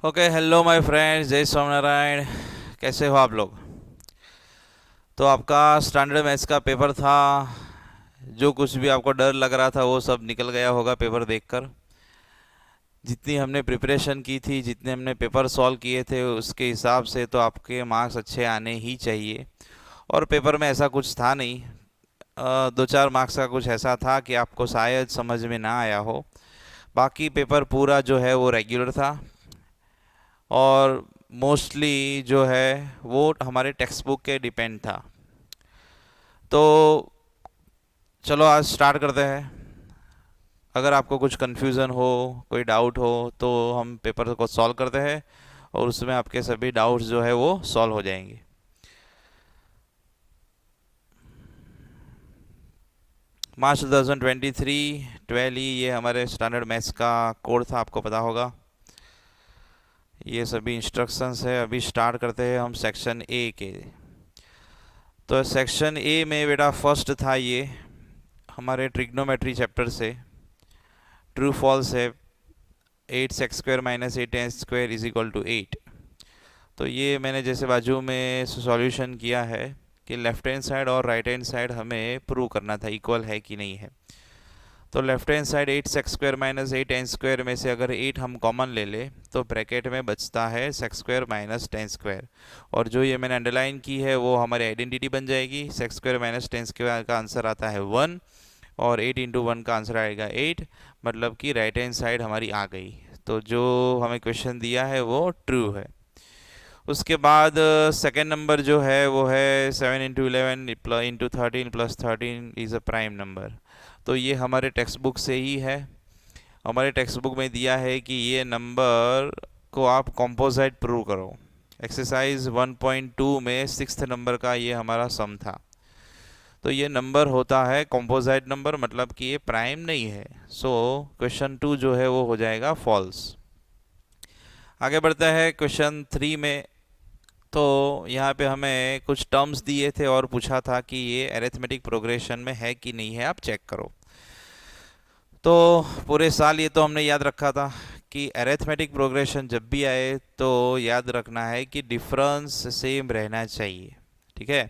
Okay, hello my friends, जय स्वामीनारायण। कैसे हो आप लोग? तो आपका स्टैंडर्ड मैथ्स का पेपर था। जो कुछ भी आपको डर लग रहा था वो सब निकल गया होगा पेपर देखकर। जितनी हमने प्रिपरेशन की थी, जितने हमने पेपर सॉल्व किए थे, उसके हिसाब से तो आपके मार्क्स अच्छे आने ही चाहिए। और पेपर में ऐसा कुछ था नहीं। दो चार मार्क्स का कुछ ऐसा था कि आपको शायद समझ में ना आया हो। बाकी पेपर पूरा जो है वो रेगुलर था। और मोस्टली जो है वो हमारे टेक्स्ट बुक के डिपेंड था। तो चलो आज स्टार्ट करते हैं। अगर आपको कुछ कन्फ्यूज़न हो, कोई डाउट हो, तो हम पेपर को सॉल्व करते हैं और उसमें आपके सभी डाउट्स जो है वो सॉल्व हो जाएंगे। मार्च 2023 12 ही ये हमारे स्टैंडर्ड मैथ्स का कोड था, आपको पता होगा। ये सभी इंस्ट्रक्शंस है। अभी स्टार्ट करते हैं हम सेक्शन ए के। तो सेक्शन ए में बेटा फर्स्ट था ये हमारे ट्रिग्नोमेट्री चैप्टर से। ट्रू फॉल्स है। 8x² minus 8n² is equal to 8। तो ये मैंने जैसे बाजू में सॉल्यूशन किया है कि लेफ्ट हैंड साइड और राइट हैंड साइड हमें प्रूव करना था इक्वल है कि नहीं है। तो left hand side 8x² minus 8n² में से अगर 8 हम कॉमन ले ले तो ब्रैकेट में बचता है x² माइनस 10²। और जो ये मैंने अंडरलाइन की है वो हमारी आइडेंटिटी बन जाएगी। x² माइनस 10² का आंसर आता है 1 और 8 इंटू 1 का आंसर आएगा 8। मतलब कि राइट हैंड साइड हमारी आ गई। तो जो हमें क्वेश्चन दिया है वो ट्रू है। उसके बाद सेकेंड नंबर जो है वो है 7 into 11 into 13 plus 13 is a prime number. तो ये हमारे टेक्स्ट बुक से ही है। हमारे टेक्स्ट बुक में दिया है कि ये नंबर को आप कॉम्पोजाइट प्रूव करो। एक्सरसाइज 1.2 में सिक्स्थ नंबर का ये हमारा सम था। तो ये नंबर होता है कॉम्पोजाइट नंबर, मतलब कि ये प्राइम नहीं है। सो क्वेश्चन 2 जो है वो हो जाएगा फॉल्स। आगे बढ़ता है क्वेश्चन 3 में। तो यहाँ पे हमें कुछ टर्म्स दिए थे और पूछा था कि ये अरिथमेटिक प्रोग्रेशन में है कि नहीं है, आप चेक करो। तो पूरे साल ये तो हमने याद रखा था कि अरिथमेटिक प्रोग्रेशन जब भी आए तो याद रखना है कि डिफरेंस सेम रहना चाहिए। ठीक है।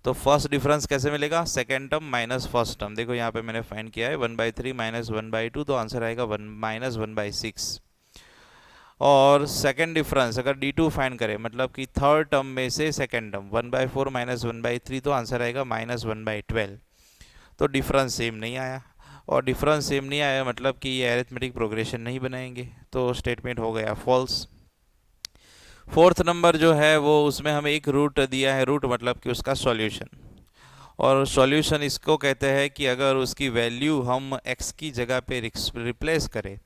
तो फर्स्ट डिफरेंस कैसे मिलेगा? Second term minus first term. देखो यहाँ पे मैंने फाइंड किया है 1/3 माइनस 1/2, तो आंसर आएगा 1 - 1/6। और सेकंड डिफरेंस अगर D2 फाइंड करें, मतलब कि थर्ड टर्म में से सेकंड टर्म 1/4 माइनस 1/3, तो आंसर आएगा -1/12। तो डिफरेंस सेम नहीं आया। और डिफरेंस सेम नहीं आया मतलब कि ये अरिथमेटिक प्रोग्रेशन नहीं बनाएंगे, तो स्टेटमेंट हो गया फॉल्स। फोर्थ नंबर जो है वो उसमें हमें एक रूट दिया है। रूट मतलब कि उसका सॉल्यूशन। और सॉल्यूशन इसको कहते हैं कि अगर उसकी वैल्यू हम x की जगह पे रिप्लेस करें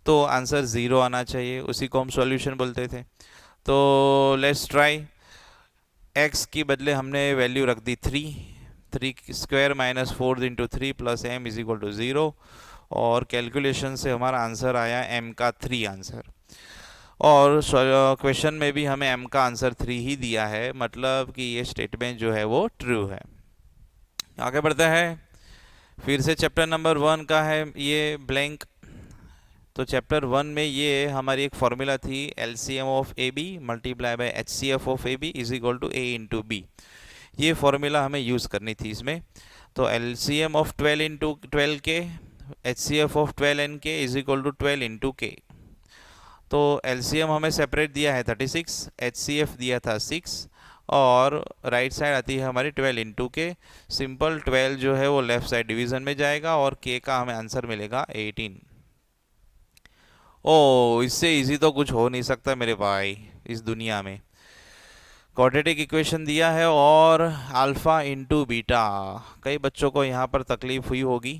तो आंसर ज़ीरो आना चाहिए। उसी को हम सॉल्यूशन बोलते थे। तो लेट्स ट्राई। x की बदले हमने वैल्यू रख दी 3। 3² minus 4 into 3 plus m is equal to 0। और कैलकुलेशन से हमारा आंसर आया m का 3 आंसर। और क्वेश्चन में भी हमें m का आंसर 3 ही दिया है, मतलब कि ये स्टेटमेंट जो है वो ट्रू है। आगे बढ़ते हैं। फिर से चैप्टर नंबर 1 का है ये ब्लैंक। तो चैप्टर 1 में ये हमारी एक फॉर्मूला थी, LCM of AB multiply by HCF of AB is equal to A into B. ये फॉर्मूला हमें यूज़ करनी थी इसमें। तो LCM of 12 into 12K, HCF of 12NK is equal to 12 into K। तो LCM हमें सेपरेट दिया है 36, HCF दिया था 6, और राइट साइड आती है हमारी 12 इंटू के। सिंपल 12 जो है वो लेफ्ट साइड डिवीजन में जाएगा और K का हमें आंसर मिलेगा 18। ओ, इससे इजी तो कुछ हो नहीं सकता मेरे भाई इस दुनिया में। क्वाड्रेटिक इक्वेशन दिया है और अल्फा इंटू बीटा। कई बच्चों को यहाँ पर तकलीफ हुई होगी।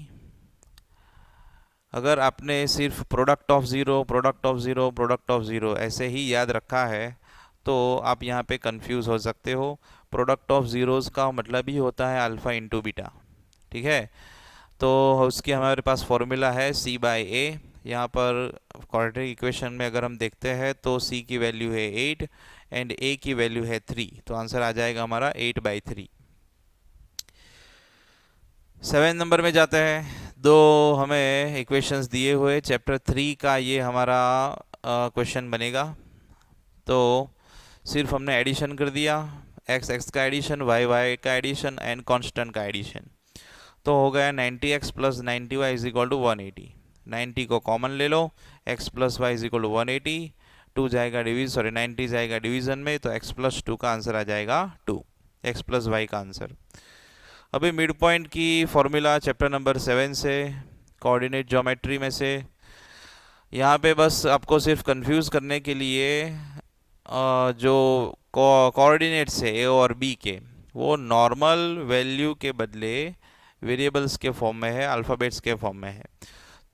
अगर आपने सिर्फ product of zero, product of zero, product of zero ऐसे ही याद रखा है तो आप यहाँ पे कंफ्यूज हो सकते हो। प्रोडक्ट ऑफ ज़ीरोज़ का मतलब ही होता है अल्फ़ा इंटू बीटा। ठीक है। तो उसकी हमारे पास फॉर्मूला है C/A। यहाँ पर क्वाड्रेटिक इक्वेशन में अगर हम देखते हैं तो C की वैल्यू है 8 एंड A की वैल्यू है 3, तो आंसर आ जाएगा हमारा 8/3। 7 नंबर में जाते हैं। दो हमें इक्वेशंस दिए हुए चैप्टर 3 का, ये हमारा क्वेश्चन बनेगा। तो सिर्फ हमने एडिशन कर दिया, एक्स एक्स का एडिशन, वाई वाई का एडिशन एंड कांस्टेंट का एडिशन। तो हो गया 90x plus 90y is equal to 180। 90 को कॉमन ले लो, x plus y is equal to 180, 2 जाएगा डिवीजन, सॉरी 90 जाएगा डिवीजन में, तो x प्लस 2 का आंसर आ जाएगा 2, x प्लस वाई का आंसर। अभी मिड पॉइंट की फॉर्मूला चैप्टर नंबर 7 से, कोऑर्डिनेट ज्योमेट्री में से। यहाँ पे बस आपको सिर्फ कंफ्यूज करने के लिए जो कोऑर्डिनेट्स है ए और बी के, वो नॉर्मल वैल्यू के बदले वेरिएबल्स के फॉर्म में है, अल्फ़ाबेट्स के फॉर्म में है।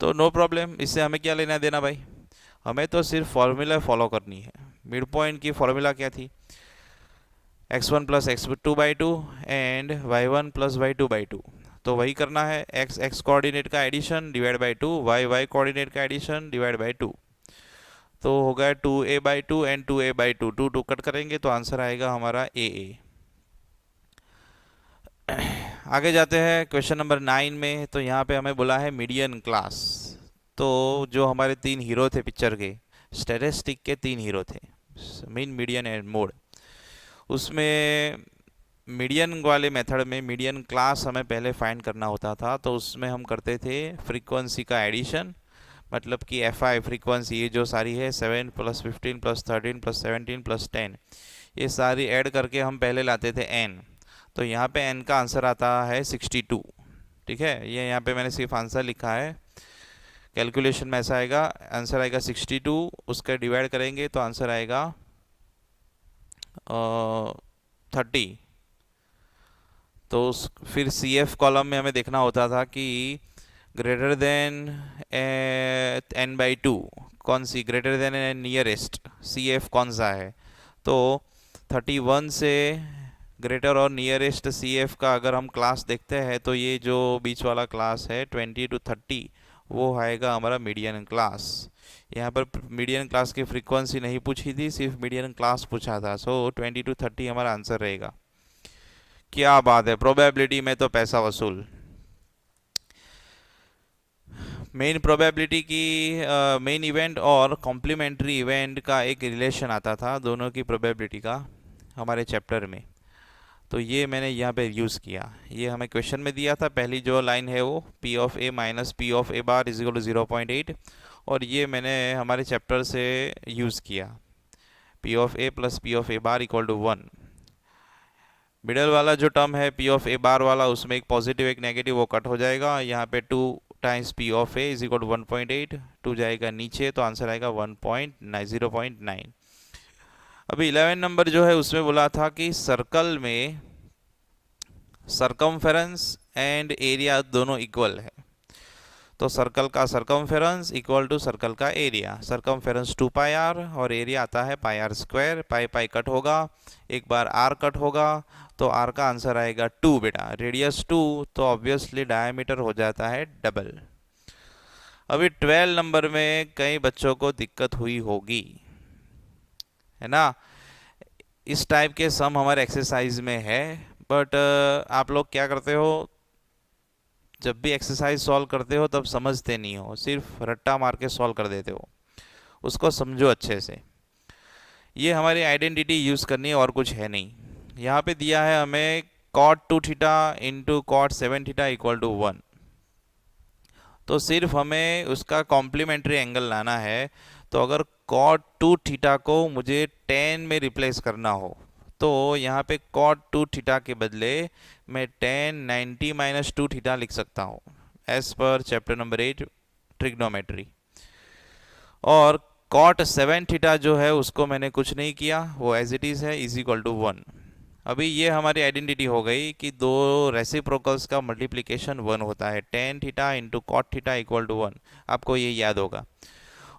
तो नो प्रॉब्लम, इससे हमें क्या लेना देना भाई, हमें तो सिर्फ फॉर्मूला फॉलो करनी है। मिड पॉइंट की फॉर्मूला क्या थी, x1 plus x2/2 and y1 plus y2/2। तो वही करना है, x x कोऑर्डिनेट का addition divide by 2, y y coordinate का एडिशन डिवाइड बाई 2। तो हो गया 2a/2 एंड 2a/2, 2 2 कट करेंगे तो आंसर आएगा हमारा a। आगे जाते हैं क्वेश्चन नंबर 9 में। तो यहाँ पे हमें बोला है मीडियन क्लास। तो जो हमारे 3 हीरो थे पिक्चर के, स्टैटिस्टिक के 3 हीरो थे, मीन, मीडियन एंड मोड। उसमें मीडियन वाले मेथड में मीडियन क्लास हमें पहले फाइंड करना होता था। तो उसमें हम करते थे फ्रीक्वेंसी का एडिशन, मतलब कि FI फ्रीक्वेंसी, ये जो सारी है 7 प्लस 15 प्लस 13 प्लस 17 प्लस 10, ये सारी ऐड करके हम पहले लाते थे n। तो यहाँ पे n का आंसर आता है 62। ठीक है, ये यहाँ पे मैंने सिर्फ आंसर लिखा है, कैलकुलेशन में ऐसा आएगा, आंसर आएगा 62, उसका डिवाइड करेंगे तो आंसर आएगा 30। तो फिर CF कॉलम में हमें देखना होता था कि ग्रेटर देन n/2 कौन सी, greater than n nearest CF कौन सा है। तो 31 से ग्रेटर और नियरेस्ट CF का अगर हम क्लास देखते हैं, तो ये जो बीच वाला क्लास है 20 to 30, वो आएगा हमारा मीडियन क्लास। यहाँ पर मीडियन क्लास की फ्रीक्वेंसी नहीं पूछी थी, सिर्फ मीडियन क्लास पूछा था। सो 20 to 30 हमारा आंसर रहेगा। क्या बात है, प्रोबेबिलिटी में तो पैसा वसूल। मेन प्रोबेबिलिटी की मेन इवेंट और कॉम्प्लीमेंट्री इवेंट का एक रिलेशन आता था दोनों की प्रोबेबिलिटी का हमारे चैप्टर में। तो ये मैंने यहाँ पे यूज़ किया, ये हमें क्वेश्चन में दिया था। पहली जो लाइन है वो P of A minus P of A bar is equal to 0.8, और ये मैंने हमारे चैप्टर से यूज़ किया, P of A plus P of A bar equal to 1। Middle वाला जो टर्म है P ऑफ A बार वाला, उसमें एक पॉजिटिव एक नेगेटिव, वो कट हो जाएगा। यहाँ पे 2 times P of A is equal to 1.8, 2 जाएगा नीचे तो आंसर आएगा 0.9। अभी 11 नंबर जो है उसमें बोला था कि सर्कल में सरकमफेरेंस एंड एरिया दोनों इक्वल है। तो सर्कल का सरकमफेरेंस इक्वल टू सर्कल का एरिया, सरकमफेरेंस 2πr और एरिया आता है πr²। पाई पाई कट होगा, एक बार r कट होगा, तो r का आंसर आएगा 2 बेटा, रेडियस 2, तो ऑब्वियसली डायमीटर हो जाता है डबल। अभी 12 नंबर में कई बच्चों को दिक्कत हुई होगी, है ना। इस टाइप के सम हमारे एक्सरसाइज में है, बट आप लोग क्या करते हो, जब भी एक्सरसाइज सॉल्व करते हो तब समझते नहीं हो, सिर्फ रट्टा मार के सॉल्व कर देते हो। उसको समझो अच्छे से। ये हमारी आइडेंटिटी यूज़ करनी है और कुछ है नहीं। यहाँ पे दिया है हमें cot 2 theta into cot 7 theta equal to 1। तो सिर्फ हमें उसका कॉम्प्लीमेंट्री एंगल लाना है। तो अगर cot 2 थीटा को मुझे tan में रिप्लेस करना हो, तो यहाँ पे cot 2 थीटा के बदले मैं tan 90 माइनस 2 थीटा लिख सकता हूँ, एज पर चैप्टर नंबर 8 ट्रिग्नोमेट्री। और cot 7 थीटा जो है उसको मैंने कुछ नहीं किया, वो एज इट इज़ है, इज इक्वल टू 1। अभी ये हमारी आइडेंटिटी हो गई कि दो रेसिप्रोकल्स का मल्टीप्लिकेशन 1 होता है, tan theta into cot theta equal to 1। आपको ये याद होगा।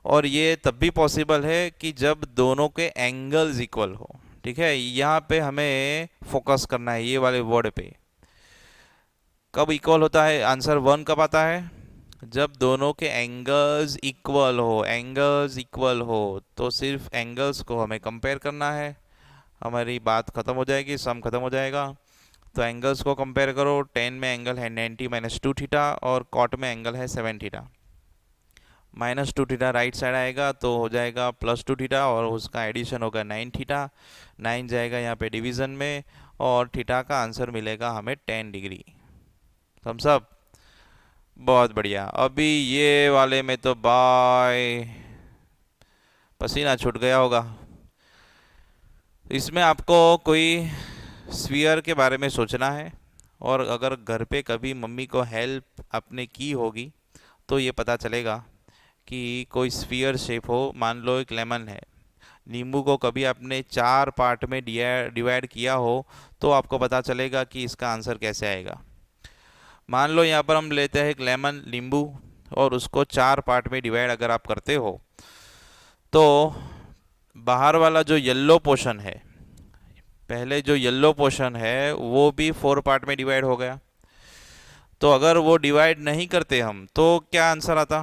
और ये तब भी पॉसिबल है कि जब दोनों के एंगल्स इक्वल हो। ठीक है, यहाँ पे हमें फोकस करना है ये वाले वर्ड पे। कब इक्वल होता है, आंसर 1 कब आता है, जब दोनों के एंगल्स इक्वल हो। एंगल्स इक्वल हो तो सिर्फ एंगल्स को हमें कंपेयर करना है, हमारी बात खत्म हो जाएगी, सम खत्म हो जाएगा। तो एंगल्स को कंपेयर करो, tan में एंगल है 90 माइनस 2 थीटा और cot में एंगल है 7 theta. Minus two theta right side आएगा तो हो जाएगा प्लस टू थीटा, और उसका एडिशन होगा 9 थीटा। 9 जाएगा यहाँ पे डिवीज़न में, और थीटा का आंसर मिलेगा हमें 10 डिग्री। हम सब बहुत बढ़िया। अभी ये वाले में तो बाय पसीना छूट गया होगा। इसमें आपको कोई स्फीयर के बारे में सोचना है, और अगर घर पे कभी मम्मी को हेल्प आपने की होगी तो ये पता चलेगा कि कोई स्फीयर शेप हो। मान लो एक लेमन है, नींबू को कभी आपने 4 पार्ट में डिवाइड किया हो तो आपको पता चलेगा कि इसका आंसर कैसे आएगा। मान लो यहाँ पर हम लेते हैं एक लेमन, नींबू, और उसको 4 पार्ट में डिवाइड अगर आप करते हो तो बाहर वाला जो येलो पोर्शन है, पहले जो येलो पोर्शन है वो भी 4 पार्ट में डिवाइड हो गया। तो अगर वो डिवाइड नहीं करते हम तो क्या आंसर आता?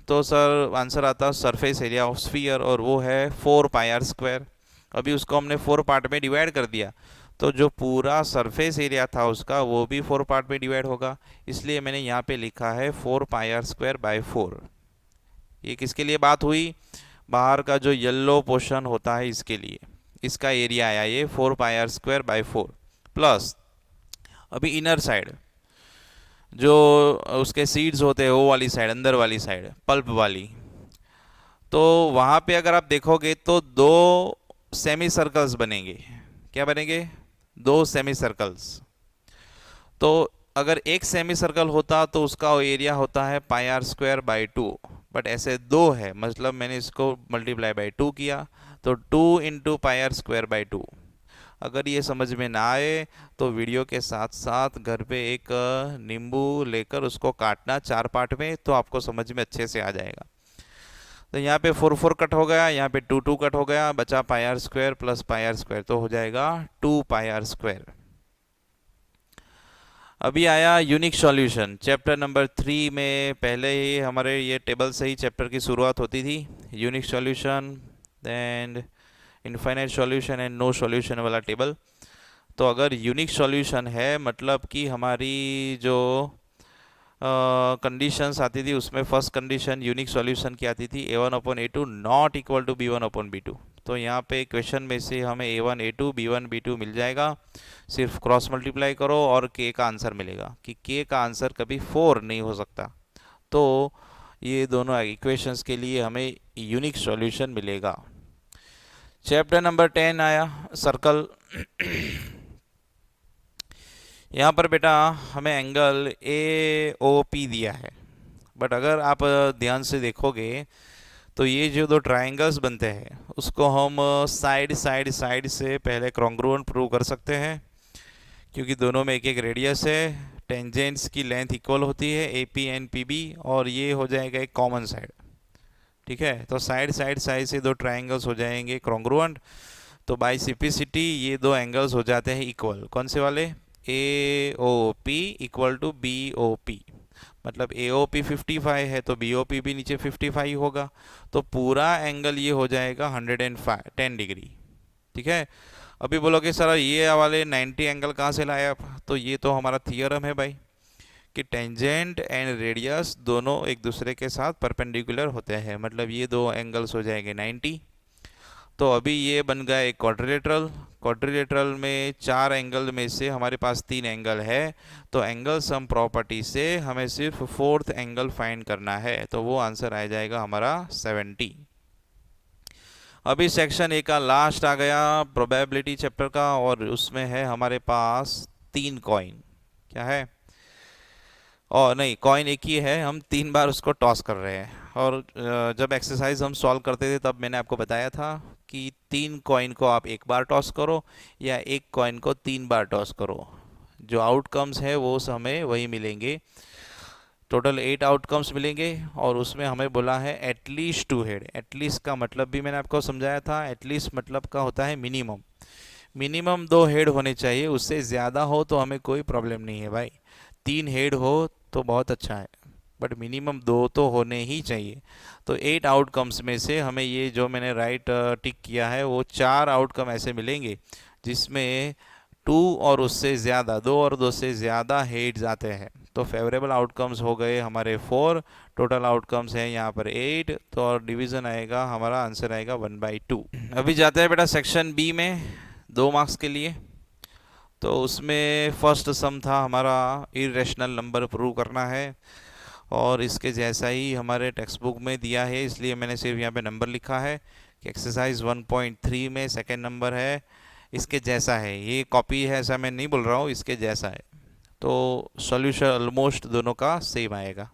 तो सर आंसर आता सरफेस एरिया ऑफ स्फीयर, और वो है 4 पाई r²। अभी उसको हमने 4 पार्ट में डिवाइड कर दिया, तो जो पूरा सरफेस एरिया था उसका वो भी 4 पार्ट में डिवाइड होगा। इसलिए मैंने यहाँ पे लिखा है 4 पाई r²/4। ये किसके लिए बात हुई? बाहर का जो येलो पोर्शन होता है इसके लिए, इसका एरिया आया ये 4 पाई r²/4 प्लस। अभी इनर साइड जो उसके सीड्स होते हैं, वो वाली साइड, अंदर वाली साइड, पल्प वाली, तो वहाँ पे अगर आप देखोगे तो 2 सेमी सर्कल्स बनेंगे। क्या बनेंगे? 2 सेमी सर्कल्स। तो अगर एक सेमी सर्कल होता तो उसका एरिया होता है πr²/2, बट ऐसे 2 है, मतलब मैंने इसको मल्टीप्लाई बाई 2 किया, तो 2 इंटू πr²/2। अगर ये समझ में ना आए तो वीडियो के साथ साथ घर पे एक नींबू लेकर उसको काटना 4 पार्ट में, तो आपको समझ में अच्छे से आ जाएगा। तो यहाँ पे 4 4 कट हो गया, यहाँ पे 2 2 कट हो गया, बचा πr² प्लस πr², तो हो जाएगा 2 πr²। अभी आया यूनिक सॉल्यूशन। चैप्टर नंबर 3 में पहले ही हमारे ये टेबल से ही चैप्टर की शुरुआत होती थी। Unique solution, then infinite solution and no solution वाला टेबल। तो अगर यूनिक सॉल्यूशन है मतलब कि हमारी जो कंडीशंस आती थी उसमें फर्स्ट कंडीशन यूनिक सॉल्यूशन की आती थी a1/a2 not equal to b1/b2। तो यहाँ पे क्वेश्चन में से हमें a1 a2 b1 b2 मिल जाएगा। सिर्फ क्रॉस मल्टीप्लाई करो और k का आंसर मिलेगा, कि k का आंसर कभी 4 नहीं हो सकता। तो ये दोनों इक्वेशंस के लिए हमें यूनिक सॉल्यूशन मिलेगा। चैप्टर नंबर 10 आया, सर्कल। यहाँ पर बेटा हमें एंगल ए ओ पी दिया है, बट अगर आप ध्यान से देखोगे तो ये जो 2 ट्रायंगल्स बनते हैं उसको हम साइड साइड साइड से पहले कॉन्ग्रुएंट प्रूव कर सकते हैं, क्योंकि दोनों में एक एक रेडियस है, टेंजेंट्स की लेंथ इक्वल होती है A P and P B, और ये हो जाएगा एक कॉमन साइड। ठीक है, तो साइड साइड साइड से 2 ट्रायंगल्स हो जाएंगे कॉन्ग्रुएंट। तो बाय सिम्प्लिसिटी ये 2 एंगल्स हो जाते हैं इक्वल। कौन से वाले? A O P equal to B O P. मतलब ए ओ पी 55 है तो बी ओ पी भी नीचे 55 होगा, तो पूरा एंगल ये हो जाएगा 110 डिग्री। ठीक है, अभी बोलोगे सर ये वाले 90 एंगल कहाँ से लाए आप? तो ये तो हमारा थियरम है भाई, कि टेंजेंट एंड रेडियस दोनों एक दूसरे के साथ परपेंडिकुलर होते हैं, मतलब ये 2 एंगल्स हो जाएंगे 90। तो अभी ये बन गया एक क्वाड्रिलेटरल। क्वाड्रिलेटरल में 4 एंगल में से हमारे पास 3 एंगल है, तो एंगल सम प्रॉपर्टी से हमें सिर्फ 4th एंगल फाइंड करना है, तो वो आंसर आ जाएगा हमारा 70। अभी सेक्शन ए का लास्ट आ गया, प्रोबेबिलिटी चैप्टर का, और उसमें है हमारे पास 3 कॉइन। क्या है? और नहीं, कॉइन एक ही है, हम 3 बार उसको टॉस कर रहे हैं। और जब एक्सरसाइज हम सॉल्व करते थे तब मैंने आपको बताया था कि 3 कॉइन को आप एक बार टॉस करो या एक कॉइन को 3 बार टॉस करो, जो आउटकम्स है वो हमें वही मिलेंगे। टोटल 8 आउटकम्स मिलेंगे, और उसमें हमें बोला है एटलीस्ट 2 हेड। एटलीस्ट का मतलब भी मैंने आपको समझाया था, एटलीस्ट मतलब का होता है मिनिमम। मिनिमम 2 हेड होने चाहिए, उससे ज़्यादा हो तो हमें कोई प्रॉब्लम नहीं है भाई। 3 हेड हो तो बहुत अच्छा है, बट मिनिमम 2 तो होने ही चाहिए। तो 8 आउटकम्स में से हमें ये जो मैंने राइट टिक किया है वो 4 आउटकम ऐसे मिलेंगे जिसमें 2 और उससे ज़्यादा, 2 और 2 से ज़्यादा हेड्स आते हैं। तो फेवरेबल आउटकम्स हो गए हमारे 4, टोटल आउटकम्स हैं यहाँ पर 8, तो और डिवीज़न आएगा, हमारा आंसर आएगा 1/2। अभी जाते हैं बेटा सेक्शन बी में 2 मार्क्स के लिए। तो उसमें फर्स्ट सम था हमारा इरेशनल नंबर प्रूव करना है, और इसके जैसा ही हमारे टेक्स्ट बुक में दिया है, इसलिए मैंने सिर्फ यहाँ पे नंबर लिखा है कि एक्सरसाइज 1.3 में सेकेंड नंबर है, इसके जैसा है। ये कॉपी है ऐसा मैं नहीं बोल रहा हूँ, इसके जैसा है। तो सॉल्यूशन ऑलमोस्ट दोनों का सेम आएगा।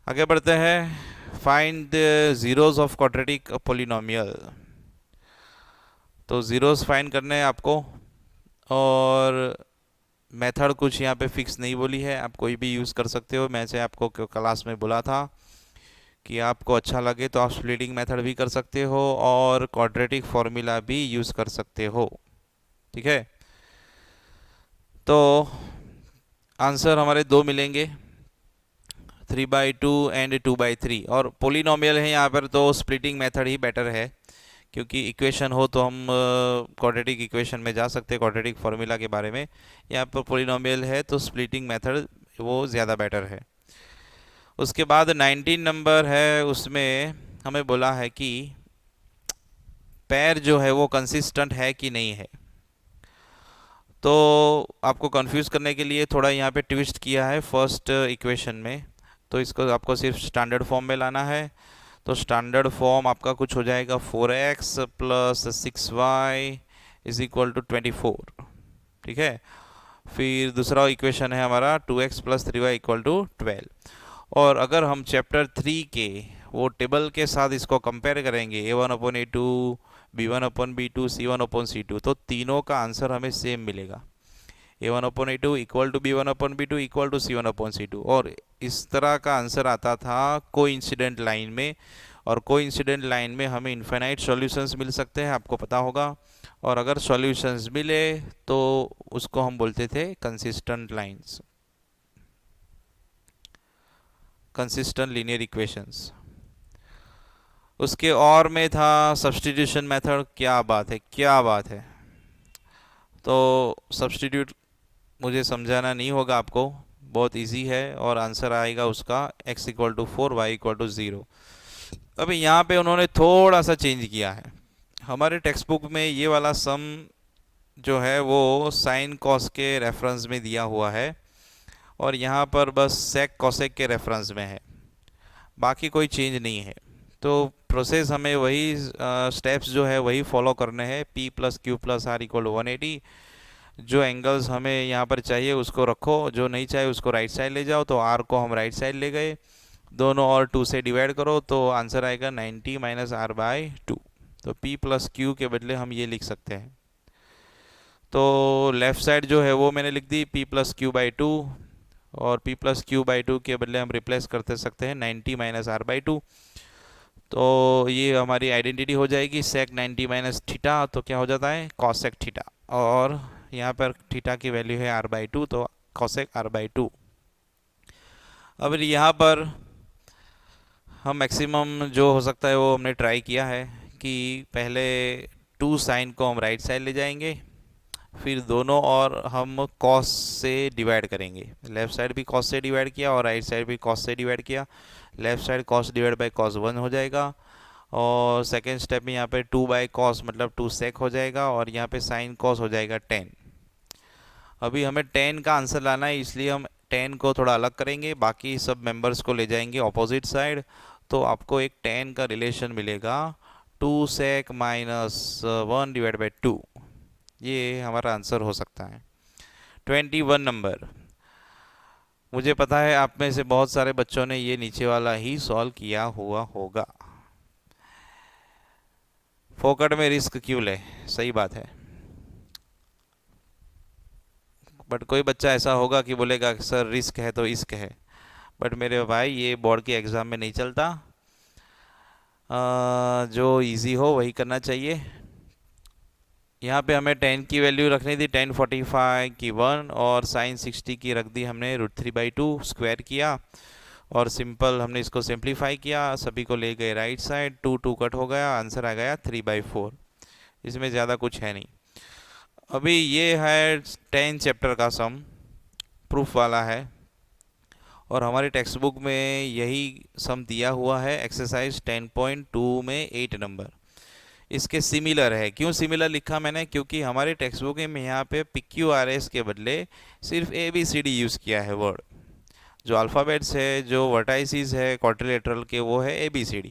आगे बढ़ते हैं। Find the zeros of quadratic polynomial. तो जीरोस फाइंड करने हैं आपको, और मेथड कुछ यहाँ पे फिक्स नहीं बोली है, आप कोई भी यूज़ कर सकते हो। मैं से आपको क्लास में बोला था कि आपको अच्छा लगे तो आप स्प्लिटिंग मेथड भी कर सकते हो और क्वाड्रेटिक फॉर्मूला भी यूज़ कर सकते हो। ठीक है, तो आंसर हमारे 2 मिलेंगे, 3/2 एंड 2/3। और पोलिनोमियल है यहाँ पर, तो स्प्लिटिंग मेथड ही बेटर है, क्योंकि इक्वेशन हो तो हम क्वाड्रेटिक इक्वेशन में जा सकते हैं, क्वाड्रेटिक फार्मूला के बारे में। यहाँ पर पोलिनोमियल है तो स्प्लिटिंग मेथड वो ज़्यादा बेटर है। उसके बाद 19 नंबर है, उसमें हमें बोला है कि पैर जो है वो कंसिस्टेंट है कि नहीं है। तो आपको कंफ्यूज करने के लिए थोड़ा यहाँ पे ट्विस्ट किया है फर्स्ट इक्वेशन में, तो इसको आपको सिर्फ स्टैंडर्ड फॉर्म में लाना है। तो स्टैंडर्ड फॉर्म आपका कुछ हो जाएगा 4x + 6y = 24। ठीक है, फिर दूसरा इक्वेशन है हमारा 2x + 3y = 12। और अगर हम चैप्टर 3 के वो टेबल के साथ इसको कंपेयर करेंगे, A1/A2, B1/B2, C1/C2, तो तीनों का आंसर हमें सेम मिलेगा। A1/A2 = B1/B2 = C1/C2। और इस तरह का आंसर आता था कोइंसिडेंट लाइन में, और कोइंसिडेंट लाइन में हमें इनफाइनाइट सॉल्यूशंस मिल सकते हैं, आपको पता होगा। और अगर सॉल्यूशंस मिले तो उसको हम बोलते थे consistent lines, consistent linear equations. उसके और में था सब्स्टिट्यूशन मेथड। क्या बात है, क्या बात है। तो सब्स्टिट्यूट मुझे समझाना नहीं होगा आपको, बहुत इजी है, और आंसर आएगा उसका x = 4, y = 0। अभी यहाँ पे उन्होंने थोड़ा सा चेंज किया है। हमारे टेक्स्ट बुक में ये वाला सम जो है वो साइन कॉस के रेफरेंस में दिया हुआ है, और यहाँ पर बस सेक कॉसेक के रेफरेंस में है, बाकी कोई चेंज नहीं है। तो प्रोसेस हमें वही स्टेप्स जो है वही फॉलो करने हैं। P + Q + R = 180। जो एंगल्स हमें यहाँ पर चाहिए उसको रखो, जो नहीं चाहिए उसको राइट साइड ले जाओ। तो R को हम राइट साइड ले गए, दोनों और 2 से डिवाइड करो, तो आंसर आएगा 90 - R/2। तो P + Q के बदले हम ये लिख सकते हैं। तो लेफ़्ट साइड जो है वो मैंने लिख दी P + Q/2, और P + Q/2 के बदले हम रिप्लेस करते सकते हैं 90 - R/2। तो ये हमारी आइडेंटिटी हो जाएगी sec 90 - थीटा, तो क्या हो जाता है cosec थीटा। और यहाँ पर थीटा की वैल्यू है R/2, तो cosec R/2। अब यहाँ पर हम मैक्सिमम जो हो सकता है वो हमने ट्राई किया है कि पहले 2 साइन को हम राइट साइड ले जाएंगे, फिर दोनों और हम कॉस से डिवाइड करेंगे। लेफ़्ट साइड भी कॉस से डिवाइड किया और राइट साइड भी कॉस से डिवाइड किया। लेफ़्ट साइड cos / cos 1 हो जाएगा, और सेकेंड स्टेप में यहाँ पे 2/cos मतलब 2 sec हो जाएगा, और यहाँ पे sin cos हो जाएगा 10। अभी हमें 10 का आंसर लाना है, इसलिए हम 10 को थोड़ा अलग करेंगे, बाकी सब मेंबर्स को ले जाएंगे ऑपोजिट साइड। तो आपको एक 10 का रिलेशन मिलेगा 2 sec - 1/2। ये हमारा आंसर हो सकता है। 21 नंबर। मुझे पता है आप में से बहुत सारे बच्चों ने ये नीचे वाला ही सॉल्व किया हुआ होगा। फोकट में रिस्क क्यों ले, सही बात है। बट कोई बच्चा ऐसा होगा कि बोलेगा सर रिस्क है तो इश्क है। बट मेरे भाई ये बोर्ड के एग्ज़ाम में नहीं चलता, जो इजी हो वही करना चाहिए। यहाँ पे हमें 10 की वैल्यू रखनी थी, 1045 की 1, और साइन 60 की रख दी हमने √3/2, स्क्वायर किया, और सिंपल हमने इसको सिंप्लीफाई किया, सभी को ले गए राइट साइड, 2 2 कट हो गया, आंसर आ गया 3/4। इसमें ज़्यादा कुछ है नहीं। अभी ये है 10 चैप्टर का सम, प्रूफ वाला है, और हमारी टेक्स्ट बुक में यही सम दिया हुआ है एक्सरसाइज 10.2 में 8 नंबर। इसके सिमिलर है। क्यों सिमिलर लिखा मैंने? क्योंकि हमारे टेक्स्ट बुक में यहाँ पे PQRS के बदले सिर्फ ABCD यूज़ किया है वर्ड। जो अल्फ़ाबेट्स है, जो वर्टाइसिस है क्वाड्रिलेटरल के, वो है ABCD।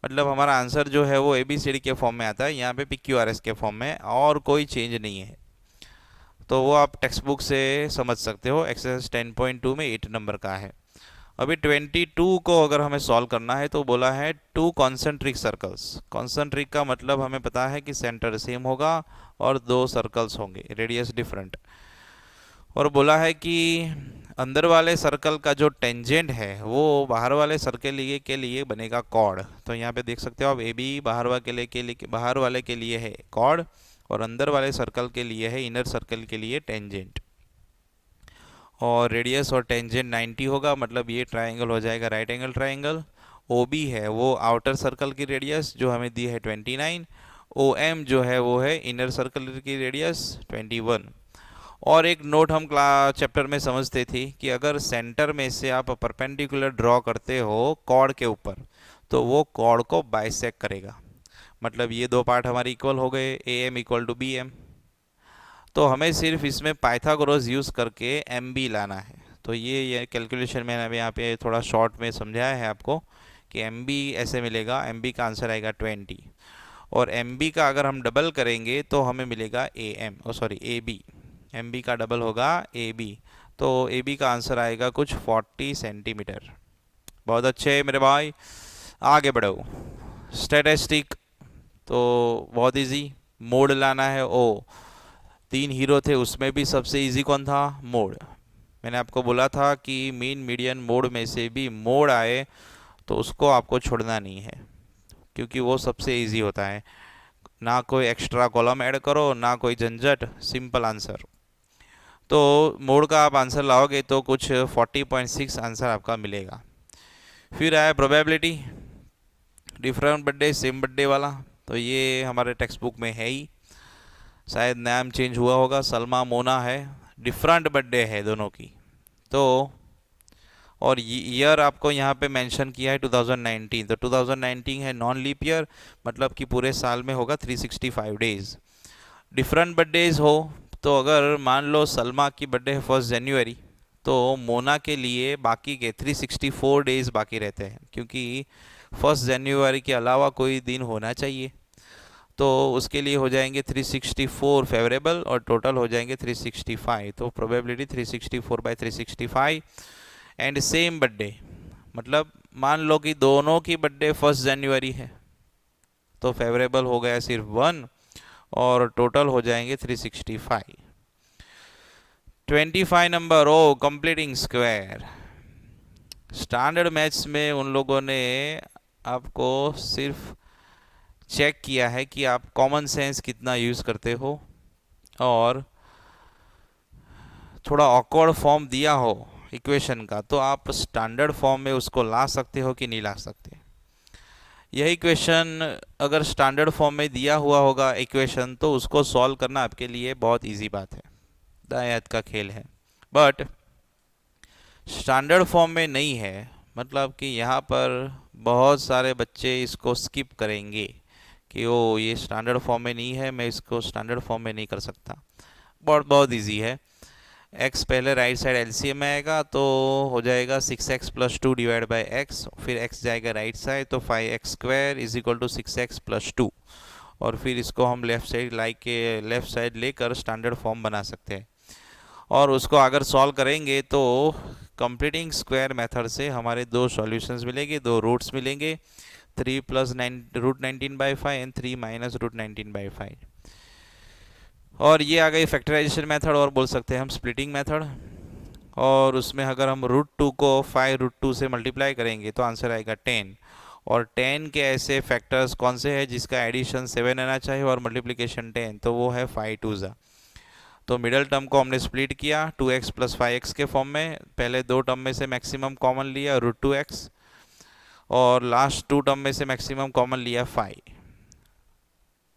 मतलब हमारा आंसर जो है वो ABCD के फॉर्म में आता है, यहाँ पे PQRS के फॉर्म में, और कोई चेंज नहीं है। तो वो आप टेक्स्ट बुक से समझ सकते हो। एक्सरसाइज 10.2 में 8 नंबर का है। अभी 22 को अगर हमें सॉल्व करना है तो बोला है 2 कॉन्सेंट्रिक सर्कल्स। कॉन्सेंट्रिक का मतलब हमें पता है कि सेंटर सेम होगा और 2 सर्कल्स होंगे, रेडियस डिफरेंट। और बोला है कि अंदर वाले सर्कल का जो टेंजेंट है वो बाहर वाले सर्कल के लिए बनेगा कॉर्ड। तो यहाँ पे देख सकते हो आप, AB बाहर वाले के लिए है कॉर्ड, और अंदर वाले सर्कल के लिए है, इनर सर्कल के लिए, टेंजेंट। और रेडियस और टेंजेंट 90 होगा, मतलब ये ट्रायंगल हो जाएगा राइट एंगल ट्रायंगल। OB है वो आउटर सर्कल की रेडियस जो हमें दी है 29। OM जो है वो है इनर सर्कल की रेडियस 21। और एक नोट हम क्लास चैप्टर में समझते थे कि अगर सेंटर में से आप परपेंडिकुलर ड्रॉ करते हो कॉर्ड के ऊपर, तो वो कॉर्ड को बाइसेक्ट करेगा। मतलब ये दो पार्ट हमारे इक्वल हो गए, AM इक्वल टू BM। तो हमें सिर्फ इसमें पाइथागोरस यूज़ करके MB लाना है। तो ये कैलकुलेशन मैंने अभी यहाँ पे थोड़ा शॉर्ट में समझाया है आपको कि MB ऐसे मिलेगा। MB का आंसर आएगा 20, और MB का अगर हम डबल करेंगे तो हमें मिलेगा AB। MB का डबल होगा AB। तो AB का आंसर आएगा कुछ 40 सेंटीमीटर। बहुत अच्छे मेरे भाई, आगे बढ़ो। स्टैटिस्टिक तो बहुत इजी। मोड लाना है। 3 हीरो थे, उसमें भी सबसे इजी कौन था? मोड। मैंने आपको बोला था कि मीन मीडियन मोड में से भी मोड आए तो उसको आपको छोड़ना नहीं है, क्योंकि वो सबसे इजी होता है। ना कोई एक्स्ट्रा कॉलम ऐड करो, ना कोई झंझट, सिंपल आंसर। तो मोड का आप आंसर लाओगे तो कुछ 40.6 आंसर आपका मिलेगा। फिर आया probability, different birthday same birthday वाला। तो ये हमारे टेक्स्ट बुक में है ही, शायद नाम चेंज हुआ होगा, सलमा मोना है, डिफरेंट बर्थडे है दोनों की। तो और ईयर आपको यहाँ पे मेंशन किया है 2019। तो 2019 है नॉन लीप ईयर, मतलब कि पूरे साल में होगा 365 डेज। डिफरेंट बर्थडेज हो तो अगर मान लो सलमा की बर्थडे है 1 जनवरी, तो मोना के लिए बाकी के 364 डेज बाकी रहते हैं, क्योंकि 1 जनवरी के अलावा कोई दिन होना चाहिए। तो उसके लिए हो जाएंगे 364 फेवरेबल, और टोटल हो जाएंगे 365। तो प्रोबेबिलिटी 364/365। एंड सेम बर्थडे, मतलब मान लो कि दोनों की बर्थडे 1 जनवरी है, तो फेवरेबल हो गया सिर्फ 1, और टोटल हो जाएंगे 365। 25 नंबर, ओ कंप्लीटिंग स्क्वायर। स्टैंडर्ड मैथ्स में उन लोगों ने आपको सिर्फ चेक किया है कि आप कॉमन सेंस कितना यूज़ करते हो, और थोड़ा ऑकवर्ड फॉर्म दिया हो इक्वेशन का तो आप स्टैंडर्ड फॉर्म में उसको ला सकते हो कि नहीं ला सकते। यही क्वेश्चन अगर स्टैंडर्ड फॉर्म में दिया हुआ होगा इक्वेशन, तो उसको सॉल्व करना आपके लिए बहुत इजी बात है, दायात का खेल है। बट स्टैंडर्ड फॉर्म में नहीं है, मतलब कि यहाँ पर बहुत सारे बच्चे इसको स्किप करेंगे कि ओ ये स्टैंडर्ड फॉर्म में नहीं है, मैं इसको स्टैंडर्ड फॉर्म में नहीं कर सकता। बहुत बहुत ईजी है। x पहले राइट साइड एलसीएम में आएगा, तो हो जाएगा 6x+2 डिवाइड बाई एक्स, फिर x जाएगा राइट साइड, तो 5x² is equal to 6x+2। और फिर इसको हम लेफ्ट साइड लेकर स्टैंडर्ड फॉर्म बना सकते हैं। और उसको अगर सॉल्व करेंगे तो कंप्लीटिंग स्क्वायर मेथड से हमारे दो सॉल्यूशंस मिलेंगे, दो रूट्स मिलेंगे, 3 + √19/5 एंड 3 - √19/5। और ये आ गई फैक्टराइजेशन मेथड, और बोल सकते हैं हम स्प्लिटिंग मेथड। और उसमें अगर हम √2 को 5√2 से मल्टीप्लाई करेंगे तो आंसर आएगा 10। और 10 के ऐसे फैक्टर्स कौन से हैं जिसका एडिशन 7 आना चाहिए और मल्टीप्लिकेशन 10, तो वो है 5 2 ज़ा। तो मिडल टर्म को हमने स्प्लिट किया 2x + 5x के फॉर्म में। पहले दो टर्म में से मैक्सिमम कॉमन लिया √2x, और लास्ट 2 टर्म में से मैक्सिमम कॉमन लिया 5।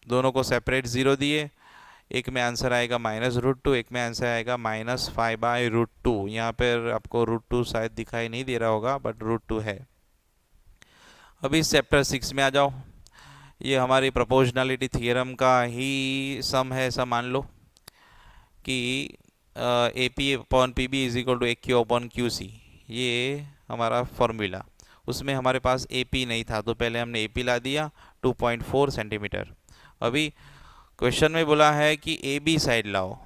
दोनों को सेपरेट 0 दिए, एक में आंसर आएगा -√2, एक में आंसर आएगा -5/√2। यहाँ पर आपको √2 शायद दिखाई नहीं दे रहा होगा, बट √2 है। अभी चैप्टर 6 में आ जाओ। ये हमारी प्रोपोर्शनलिटी थियरम का ही सम है, ऐसा मान लो कि AP/PB = AQ/QC, ये हमारा फॉर्मूला। उसमें हमारे पास AP नहीं था, तो पहले हमने AP ला दिया 2.4 सेंटीमीटर। अभी क्वेश्चन में बोला है कि AB साइड लाओ,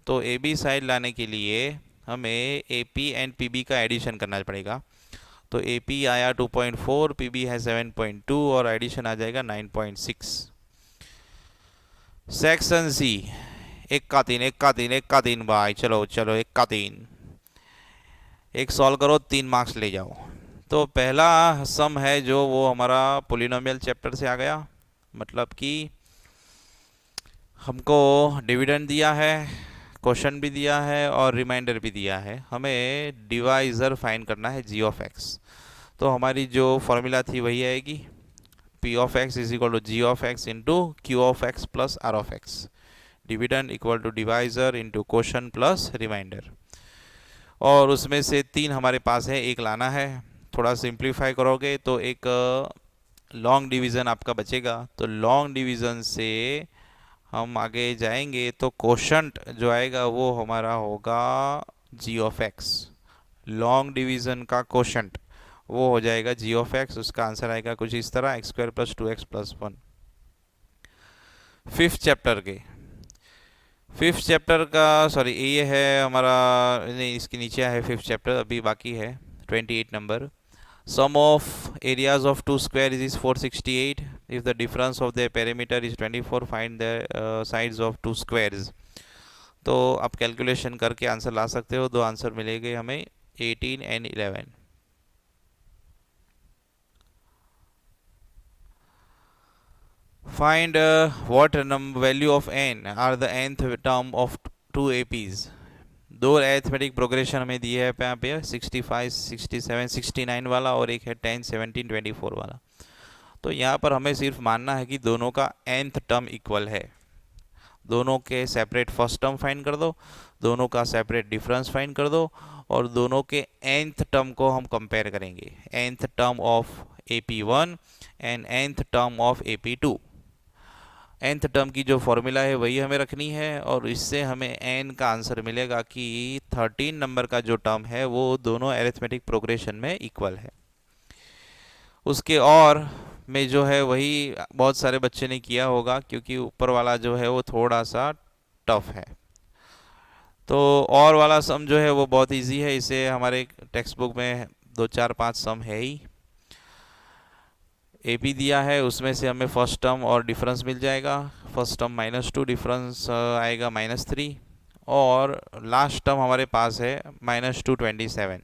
तो AB साइड लाने के लिए हमें AP एंड PB का एडिशन करना पड़ेगा। तो AP आया 2.4, PB है 7.2 और एडिशन आ जाएगा 9.6। सेक्शन C, एक का तीन भाई, चलो चलो, एक का तीन, एक सॉल्व करो, 3 मार्क्स ले जाओ। तो पहला सम है जो वो हमारा पोलिनोमियल चैप्टर से आ गया, मतलब कि हमको डिविडेंड दिया है, क्वेश्चन भी दिया है और रिमाइंडर भी दिया है। हमें डिवाइजर फाइंड करना है g(x). तो हमारी जो फॉर्मूला थी वही आएगी, p(x) = g(x) into q(x) plus r(x). Dividend equal to divisor into question plus reminder. और उसमें से 3 हमारे पास है, एक लाना है। थोड़ा सिंप्लीफाई करोगे तो एक लॉन्ग डिवीज़न आपका बचेगा। तो लॉन्ग डिवीज़न से हम आगे जाएंगे तो कोशंट जो आएगा वो हमारा होगा g(x). लॉन्ग डिवीज़न का कोशंट वो हो जाएगा g(x). उसका आंसर आएगा कुछ इस तरह, x² + 2x + 1। फिफ्थ चैप्टर का, सॉरी ये है हमारा, नहीं इसके नीचे है फिफ्थ चैप्टर, अभी बाकी है 28 number. Sum of areas of two square is 468 if the difference of the perimeter is 24, find the sides of two squares. तो आप कैलकुलेशन करके आंसर ला सकते हो। दो आंसर मिलेंगे हमें, 18 and 11। Find what value of n are the nth term of two APs। दो arithmetic progression हमें दिए है यहाँ पे 65, 67, 69 वाला, और एक है 10, 17, 24 वाला। तो यहाँ पर हमें सिर्फ मानना है कि दोनों का nth टर्म इक्वल है। दोनों के सेपरेट फर्स्ट टर्म फाइंड कर दो, दोनों का सेपरेट डिफरेंस फाइंड कर दो, और दोनों के nth टर्म को हम कंपेयर करेंगे। nth term of AP1 and nth term of AP2। nth term की जो फॉर्मूला है वही हमें रखनी है, और इससे हमें n का आंसर मिलेगा कि 13 नंबर का जो टर्म है वो दोनों अरिथमेटिक प्रोग्रेशन में इक्वल है। उसके और में जो है वही बहुत सारे बच्चे ने किया होगा, क्योंकि ऊपर वाला जो है वो थोड़ा सा टफ है। तो और वाला सम जो है वो बहुत इजी है, इसे हमारे टेक्स्ट बुक में 2, 4, 5 सम है ही। AP दिया है, उसमें से हमें फर्स्ट टर्म और डिफरेंस मिल जाएगा। फर्स्ट टर्म -2, डिफरेंस आएगा -3, और लास्ट टर्म हमारे पास है -227।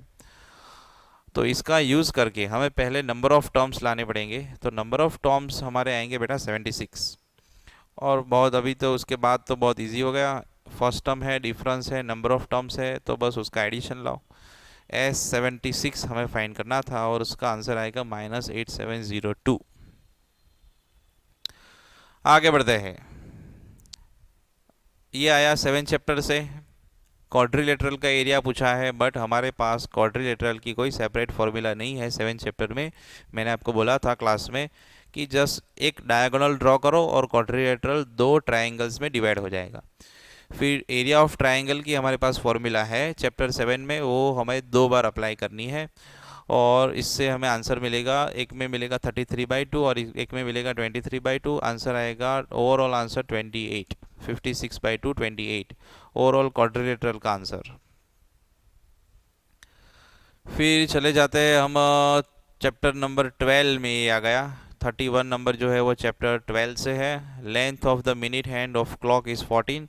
तो इसका यूज़ करके हमें पहले नंबर ऑफ़ टर्म्स लाने पड़ेंगे। तो नंबर ऑफ़ टर्म्स हमारे आएंगे बेटा 76। और बहुत अभी तो उसके बाद तो बहुत इजी हो गया। फर्स्ट टर्म है, डिफरेंस है, नंबर ऑफ़ टर्म्स है, तो बस उसका एडिशन लाओ। S76 हमें फाइंड करना था, और उसका आंसर आएगा -8702। आगे बढ़ते हैं। ये आया 7 चैप्टर से। क्वाड्रिलेटरल का एरिया पूछा है, बट हमारे पास क्वाड्रिलेटरल की कोई सेपरेट फॉर्मूला नहीं है 7 चैप्टर में। मैंने आपको बोला था क्लास में कि जस्ट एक डायगोनल ड्रॉ करो और क्वाड्रिलेटरल 2 ट्राइंगल्स में डिवाइड हो जाएगा। फिर एरिया ऑफ ट्राइंगल की हमारे पास फॉर्मूला है चैप्टर 7 में, वो हमें 2 बार अप्लाई करनी है, और इससे हमें आंसर मिलेगा। एक में मिलेगा 33/2 और एक में मिलेगा 23/2। आंसर आएगा, ओवरऑल आंसर 28, 56/2, 28 ओवरऑल क्वाड्रिलेटरल का आंसर। फिर चले जाते हैं हम चैप्टर नंबर 12 में। ये आ गया 31 नंबर जो है वो चैप्टर 12 से है। Length of the minute hand of clock is 14।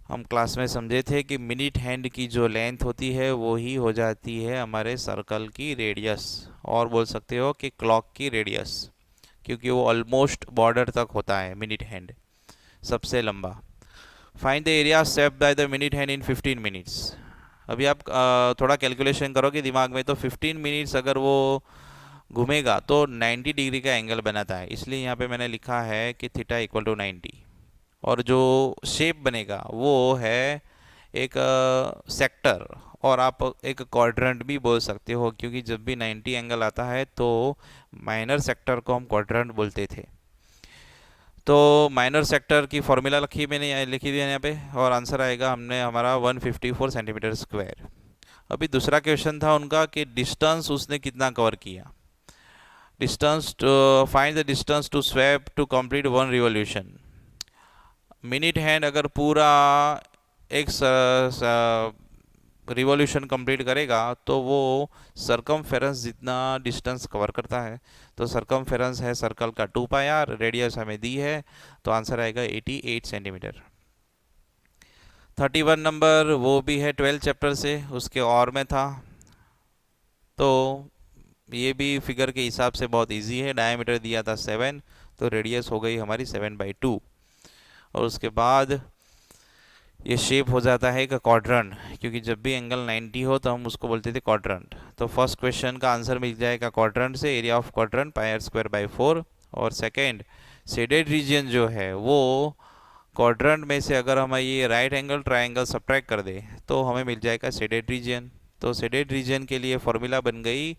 हम क्लास में समझे थे कि मिनट हैंड की जो लेंथ होती है वो ही हो जाती है हमारे सर्कल की रेडियस, और बोल सकते हो कि क्लॉक की रेडियस, क्योंकि वो ऑलमोस्ट बॉर्डर तक होता है मिनट हैंड सबसे लंबा। Find the area swept by the minute hand in 15 minutes. अभी आप थोड़ा कैलकुलेशन करोगे दिमाग में, तो 15 मिनट्स अगर वो घूमेगा तो 90 डिग्री का एंगल बनाता है। इसलिए यहाँ पे मैंने लिखा है कि थीटा = 90। और जो शेप बनेगा वो है एक सेक्टर, और आप एक क्वाड्रेंट भी बोल सकते हो, क्योंकि जब भी 90 एंगल आता है तो माइनर सेक्टर को हम क्वाड्रेंट बोलते थे। तो माइनर सेक्टर की फॉर्मूला लिखी दी है यहाँ पे, और आंसर आएगा हमने हमारा 154 सेंटीमीटर स्क्वायर। अभी दूसरा क्वेश्चन था उनका कि डिस्टेंस उसने कितना कवर किया। Distance to find the distance to swap to complete one revolution. Minute hand अगर पूरा एक रिवॉल्यूशन कंप्लीट करेगा तो वो सरकमफेरेंस जितना डिस्टेंस कवर करता है। तो सरकमफेरेंस है सर्कल का 2 पाई आर, रेडियस हमें दी है, तो आंसर आएगा 88 सेंटीमीटर। 31 नंबर वो भी है 12 चैप्टर से, उसके और में था। तो ये भी फिगर के हिसाब से बहुत इजी है। डायमीटर दिया था 7, तो रेडियस हो गई हमारी 7/2। और उसके बाद ये शेप हो जाता है एक क्वाड्रेंट, क्योंकि जब भी एंगल 90 हो तो हम उसको बोलते थे क्वाड्रेंट। तो फर्स्ट क्वेश्चन का आंसर मिल जाएगा क्वाड्रेंट से, एरिया ऑफ क्वाड्रेंट πr²/4। और सेकंड शेडेड रीजन जो है वो क्वाड्रेंट में से अगर हम ये राइट एंगल ट्राइंगल सब्ट्रैक्ट कर दे तो हमें मिल जाएगा शेडेड रीजन। तो शेडेड रीजन के लिए फॉर्मूला बन गई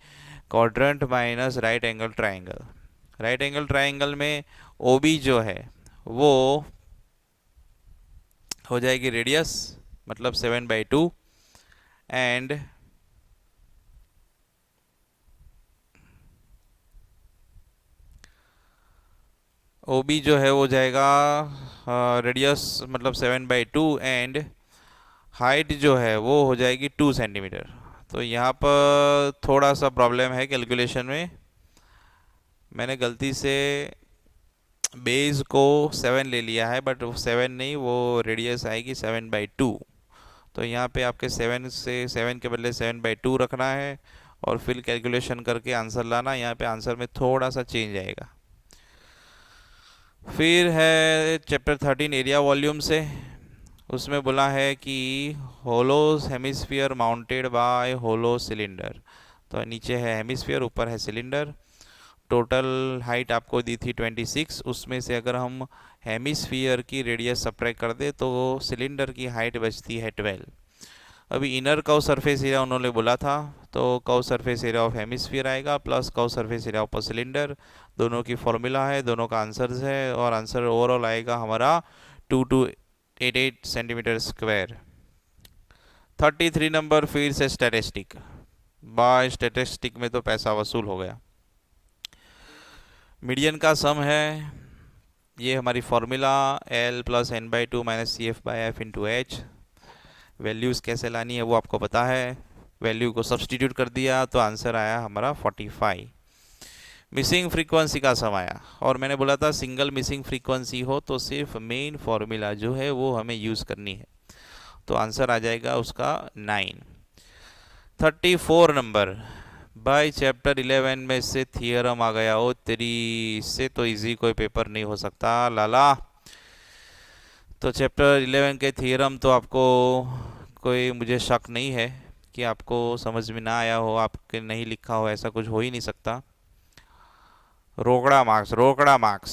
quadrant minus right angle triangle. Right angle triangle में ओ बी जो है वो हो जाएगी रेडियस, मतलब 7/2, एंड ओ बी जो है वो जाएगा रेडियस मतलब 7/2, एंड हाइट जो है वो हो जाएगी 2 सेंटीमीटर। तो यहाँ पर थोड़ा सा प्रॉब्लम है कैलकुलेशन में। मैंने गलती से बेस को 7 ले लिया है, बट 7 नहीं, वो रेडियस आएगी 7/2। तो यहाँ पे आपके 7 के बदले 7/2 रखना है, और फिर कैलकुलेशन करके आंसर लाना। यहाँ पे आंसर में थोड़ा सा चेंज आएगा। फिर है चैप्टर 13 एरिया वॉल्यूम से। उसमें बोला है कि hollow hemisphere mounted by hollow cylinder. तो नीचे है हेमिस्फीयर, ऊपर है सिलेंडर। टोटल हाइट आपको दी थी 26, उसमें से अगर हम हेमिस्फीयर की रेडियस सब्ट्रैक्ट कर दे तो सिलेंडर की हाइट बचती है 12। अभी इनर कर्व सरफेस एरिया उन्होंने बोला था, तो curve surface area of hemisphere आएगा plus curve surface area of cylinder. दोनों की फॉर्मूला है, दोनों का आंसर है, और आंसर ओवरऑल आएगा हमारा 2288 सेंटीमीटर स्क्वायर। 33 नंबर फिर से स्टैटिस्टिक। बाय स्टैटिस्टिक में तो पैसा वसूल हो गया। मीडियन का सम है, ये हमारी formula L + n/2 - CF/F × H। Values कैसे लानी है वो आपको पता है। वैल्यू को सब्सटीट्यूट कर दिया तो आंसर आया हमारा 45। मिसिंग फ्रीक्वेंसी का सम आया, और मैंने बोला था सिंगल मिसिंग फ्रीक्वेंसी हो तो सिर्फ मेन फॉर्मूला जो है वो हमें यूज़ करनी है। तो आंसर आ जाएगा उसका 9। 34 नंबर बाय चैप्टर 11 में से थियरम आ गया। ओ तेरी, इससे तो इजी कोई पेपर नहीं हो सकता लाला। तो चैप्टर 11 के थियरम तो आपको कोई, मुझे शक नहीं है कि आपको समझ में ना आया हो, आपके नहीं लिखा हो, ऐसा कुछ हो ही नहीं सकता। रोकड़ा मार्क्स, रोकड़ा मार्क्स।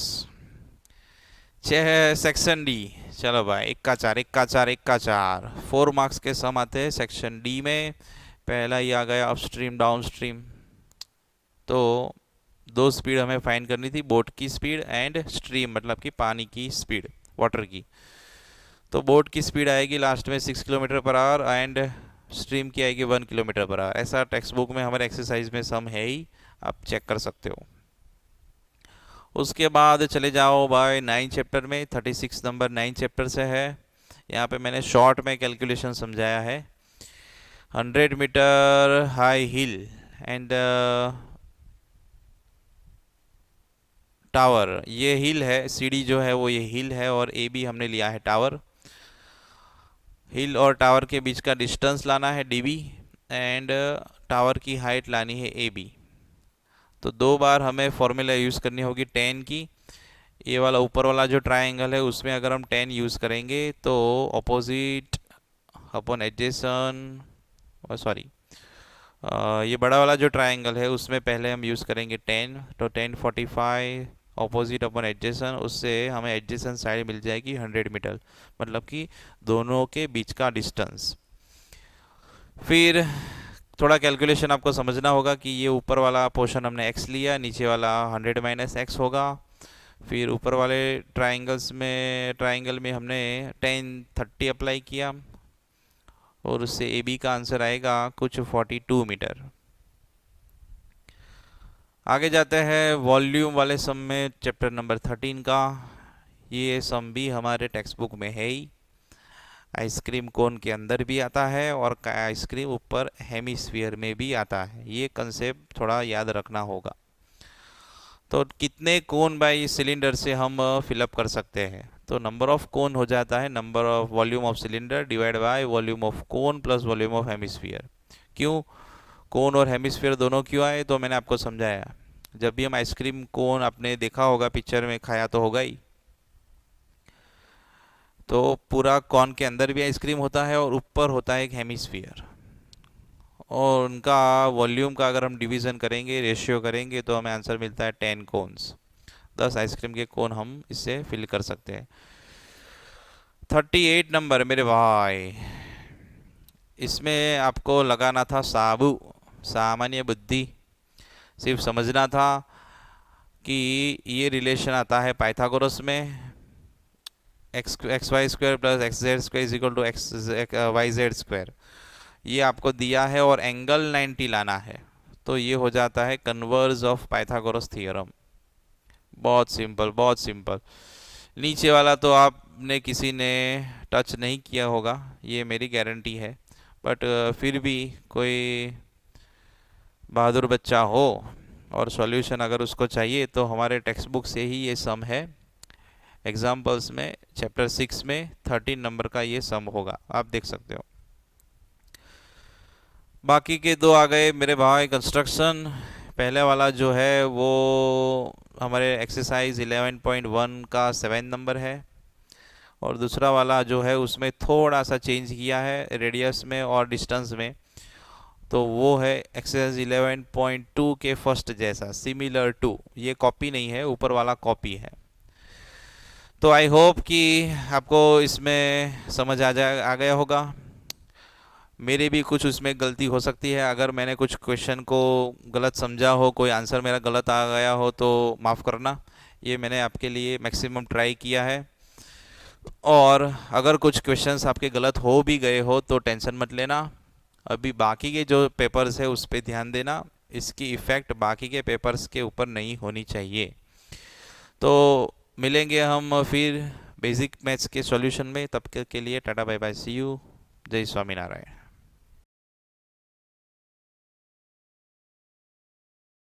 सेक्शन डी, चलो भाई, इक्का चार इक्का चार इक्का चार 4 मार्क्स के सम आते हैं सेक्शन डी में। पहला ही आ गया अपस्ट्रीम डाउन स्ट्रीम। तो 2 स्पीड हमें फाइंड करनी थी, बोट की स्पीड एंड स्ट्रीम मतलब कि पानी की स्पीड, वाटर की। तो बोट की स्पीड आएगी लास्ट में 6 kilometre per hour, and stream की आएगी 1 किलोमीटर पर आवर। ऐसा टेक्स्ट बुक में हमारे एक्सरसाइज में सम है ही, आप चेक कर सकते हो। उसके बाद चले जाओ बाय 9 चैप्टर में। 36 नंबर 9 चैप्टर से है। यहाँ पे मैंने शॉर्ट में कैलकुलेशन समझाया है। 100 metre high hill and tower, ये हिल है, सीढ़ी जो है वो ये हिल है, और ए बी हमने लिया है टावर। हिल और टावर के बीच का डिस्टेंस लाना है डीबी, एंड टावर की हाइट लानी है ए बी। तो 2 बार हमें फॉर्मूला यूज़ करनी होगी 10 की। ये वाला ऊपर वाला जो ट्राइंगल है उसमें अगर हम 10 यूज़ करेंगे तो ऑपोजिट अपॉन एडजेसन, सॉरी, ये बड़ा वाला जो ट्राइंगल है उसमें पहले हम यूज़ करेंगे 10, तो 10 45 ऑपोजिट अपन एडजेसेंट, उससे हमें एडजेसेंट साइड मिल जाएगी 100 मीटर, मतलब कि दोनों के बीच का डिस्टेंस। फिर थोड़ा कैलकुलेशन आपको समझना होगा कि ये ऊपर वाला पोर्शन हमने x लिया, नीचे वाला 100 - x होगा। फिर ऊपर वाले ट्राइंगल में हमने टेन 30 अप्लाई किया, और उससे ए बी का आंसर आएगा कुछ 42 मीटर। आगे जाते हैं वॉल्यूम वाले सम में, चैप्टर नंबर 13 का। ये सम भी हमारे टेक्स्ट बुक में है ही। आइसक्रीम कोन के अंदर भी आता है और आइसक्रीम ऊपर हेमिस्फीयर में भी आता है, ये कंसेप्ट थोड़ा याद रखना होगा। तो कितने कोन बाय सिलेंडर से हम फिलअप कर सकते हैं, तो नंबर ऑफ कोन हो जाता है number of volume of cylinder divide by volume of cone plus volume of hemisphere. क्यों कोन और हेमिस्फीयर दोनों क्यों आए, तो मैंने आपको समझाया। जब भी हम आइसक्रीम कोन आपने देखा होगा पिक्चर में, खाया तो होगा ही, तो पूरा कॉन के अंदर भी आइसक्रीम होता है और ऊपर होता है एक हेमिस्फीयर, और उनका वॉल्यूम का अगर हम डिवीज़न करेंगे, रेशियो करेंगे, तो हमें आंसर मिलता है 10 कोन्स। 10 आइसक्रीम के कोन हम इससे फिल कर सकते हैं। 38 नंबर मेरे भाई, इसमें आपको लगाना था साबु, सामान्य बुद्धि। सिर्फ समझना था कि ये रिलेशन आता है पाइथागोरस में, x y square plus x z square is equal to x y z square, ये आपको दिया है और एंगल 90 लाना है, तो ये हो जाता है कन्वर्स ऑफ पाइथागोरस थ्योरम। बहुत सिंपल, बहुत सिंपल। नीचे वाला तो आपने किसी ने टच नहीं किया होगा, ये मेरी गारंटी है, बट फिर भी कोई बहादुर बच्चा हो और सॉल्यूशन अगर उसको चाहिए, तो हमारे टेक्स्ट बुक से ही ये सम है। एग्जाम्पल्स में चैप्टर 6 में 13 नंबर का ये सम होगा, आप देख सकते हो। बाकी के दो आ गए मेरे भाई कंस्ट्रक्शन। पहले वाला जो है वो हमारे एक्सरसाइज 11.1 का 7 नंबर है, और दूसरा वाला जो है उसमें थोड़ा सा चेंज किया है रेडियस में और डिस्टेंस में, तो वो है एक्सरसाइज 11.2 के फर्स्ट जैसा, सिमिलर टू। ये कॉपी नहीं है, ऊपर वाला कॉपी है। तो आई होप कि आपको इसमें समझ आ गया होगा। मेरे भी कुछ उसमें गलती हो सकती है, अगर मैंने कुछ क्वेश्चन को गलत समझा हो, कोई आंसर मेरा गलत आ गया हो, तो माफ़ करना। ये मैंने आपके लिए मैक्सिमम ट्राई किया है, और अगर कुछ क्वेश्चंस आपके गलत हो भी गए हो तो टेंशन मत लेना। अभी बाकी के जो पेपर्स है उस पर ध्यान देना, इसकी इफ़ेक्ट बाकी के पेपर्स के ऊपर नहीं होनी चाहिए। तो मिलेंगे हम फिर बेसिक मैथ्स के सॉल्यूशन में, तब तक के लिए tata bye bye, see you, जय स्वामीनारायण।